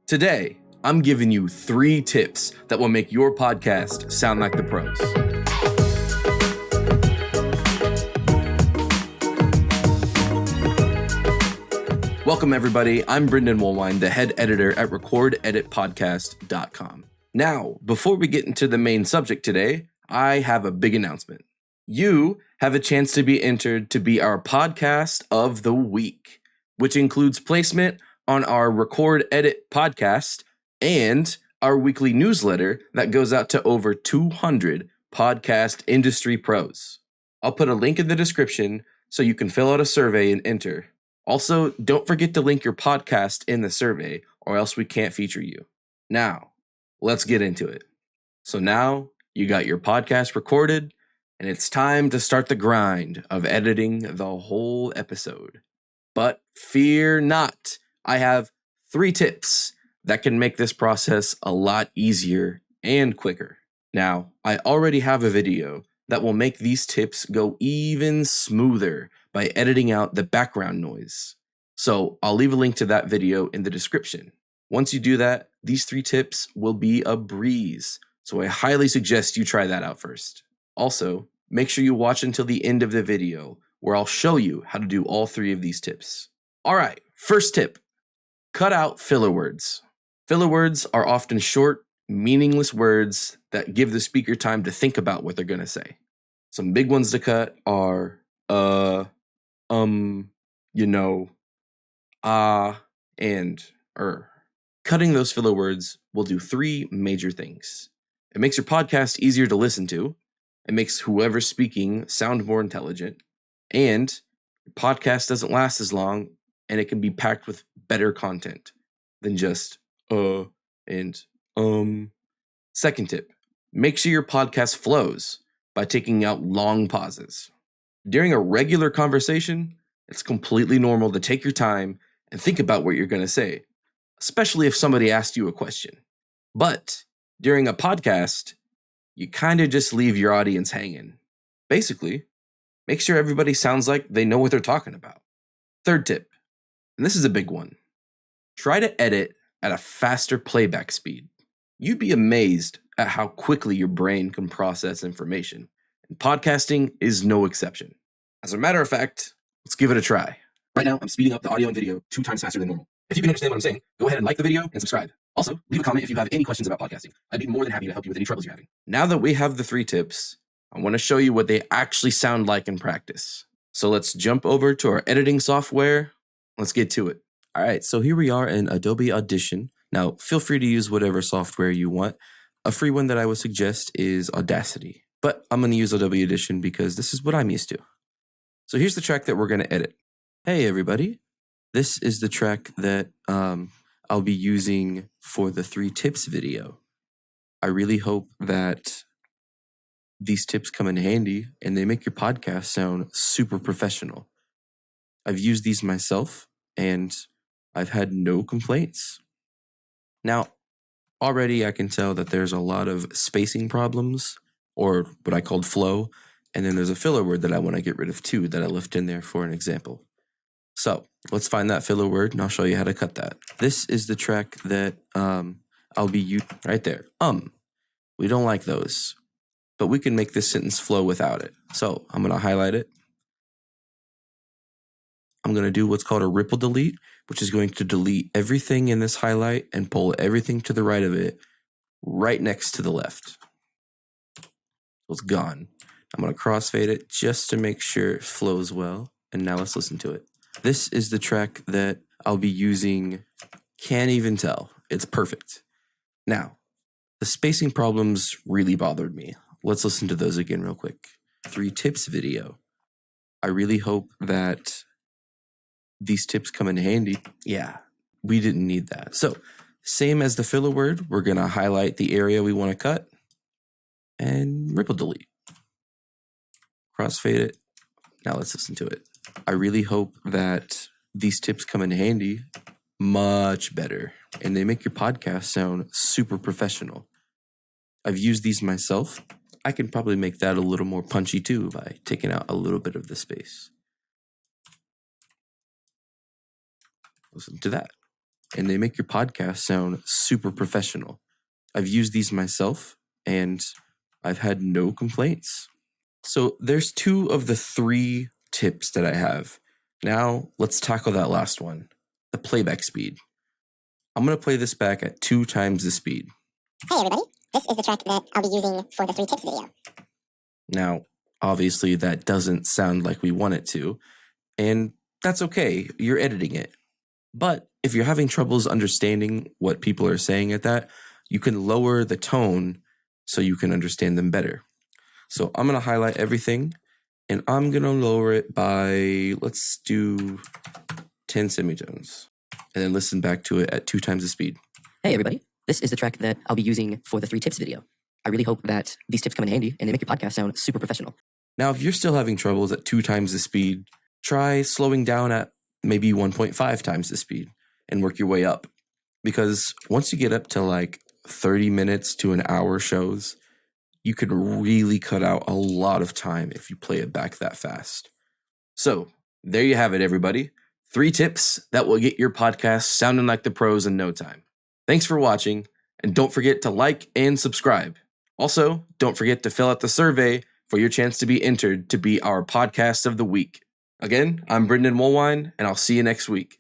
Today, I'm giving you 3 tips that will make your podcast sound like the pros. Welcome, everybody. I'm Brendan Woolwine, the head editor at recordeditpodcast.com. Now, before we get into the main subject today, I have a big announcement. You have a chance to be entered to be our podcast of the week, which includes placement on our Record Edit podcast and our weekly newsletter that goes out to over 200 podcast industry pros. I'll put a link in the description so you can fill out a survey and enter. Also, don't forget to link your podcast in the survey or else we can't feature you. Now, let's get into it. So now you got your podcast recorded and it's time to start the grind of editing the whole episode. But fear not. I have 3 tips that can make this process a lot easier and quicker. Now, I already have a video that will make these tips go even smoother by editing out the background noise. So I'll leave a link to that video in the description. Once you do that, these 3 tips will be a breeze. So I highly suggest you try that out first. Also, make sure you watch until the end of the video where I'll show you how to do all 3 of these tips. All right, first tip. Cut out filler words. Filler words are often short, meaningless words that give the speaker time to think about what they're going to say. Some big ones to cut are and Cutting those filler words will do 3 major things. It makes your podcast easier to listen to. It makes whoever's speaking sound more intelligent. And your podcast doesn't last as long, and it can be packed with better content than just and. Second tip, make sure your podcast flows by taking out long pauses. During a regular conversation, it's completely normal to take your time and think about what you're going to say, especially if somebody asked you a question. But during a podcast, you kind of just leave your audience hanging. Basically, make sure everybody sounds like they know what they're talking about. Third tip, and this is a big one. Try to edit at a faster playback speed. You'd be amazed at how quickly your brain can process information, and podcasting is no exception. As a matter of fact, let's give it a try. Right now, I'm speeding up the audio and video 2 times faster than normal. If you can understand what I'm saying, go ahead and like the video and subscribe. Also, leave a comment if you have any questions about podcasting. I'd be more than happy to help you with any troubles you're having. Now that we have the 3 tips, I want to show you what they actually sound like in practice. So let's jump over to our editing software. Let's get to it. All right, so here we are in Adobe Audition. Now, feel free to use whatever software you want. A free one that I would suggest is Audacity, but I'm going to use Adobe Audition because this is what I'm used to. So here's the track that we're going to edit. Hey, everybody. This is the track that I'll be using for the 3 tips video. I really hope that these tips come in handy and they make your podcast sound super professional. I've used these myself and I've had no complaints. Now, already I can tell that there's a lot of spacing problems, or what I called flow, and then there's a filler word that I want to get rid of too that I left in there for an example. So let's find that filler word and I'll show you how to cut that. This is the track that I'll be using right there. We don't like those, but we can make this sentence flow without it. So I'm going to highlight it. I'm going to do what's called a ripple delete, which is going to delete everything in this highlight and pull everything to the right of it right next to the left. So it's gone. I'm going to crossfade it just to make sure it flows well. And now let's listen to it. This is the track that I'll be using. Can't even tell. It's perfect. Now, the spacing problems really bothered me. Let's listen to those again real quick. 3 tips video. I really hope that these tips come in handy. Yeah, we didn't need that. So, same as the filler word, we're going to highlight the area we want to cut and ripple delete. Crossfade it. Now let's listen to it. I really hope that these tips come in handy much better and they make your podcast sound super professional. I've used these myself. I can probably make that a little more punchy too by taking out a little bit of the space. Listen to that. and they make your podcast sound super professional. I've used these myself, and I've had no complaints. So there's 2 of the 3 tips that I have. Now let's tackle that last one, the playback speed. I'm going to play this back at 2 times the speed. Hey everybody, this is the track that I'll be using for the 3 tips video. Now, obviously that doesn't sound like we want it to, and that's okay, you're editing it. But if you're having troubles understanding what people are saying at that, you can lower the tone so you can understand them better. So I'm going to highlight everything, and I'm going to lower it by, let's do 10 semitones, and then listen back to it at 2 times the speed. Hey everybody, this is the track that I'll be using for the 3 tips video. I really hope that these tips come in handy and they make your podcast sound super professional. Now, if you're still having troubles at 2 times the speed, try slowing down at maybe 1.5 times the speed and work your way up. Because once you get up to like 30 minutes to an hour shows, you can really cut out a lot of time if you play it back that fast. So there you have it, everybody. 3 tips that will get your podcast sounding like the pros in no time. Thanks for watching, and don't forget to like and subscribe. Also, don't forget to fill out the survey for your chance to be entered to be our podcast of the week. Again, I'm Brendan Woolwine, and I'll see you next week.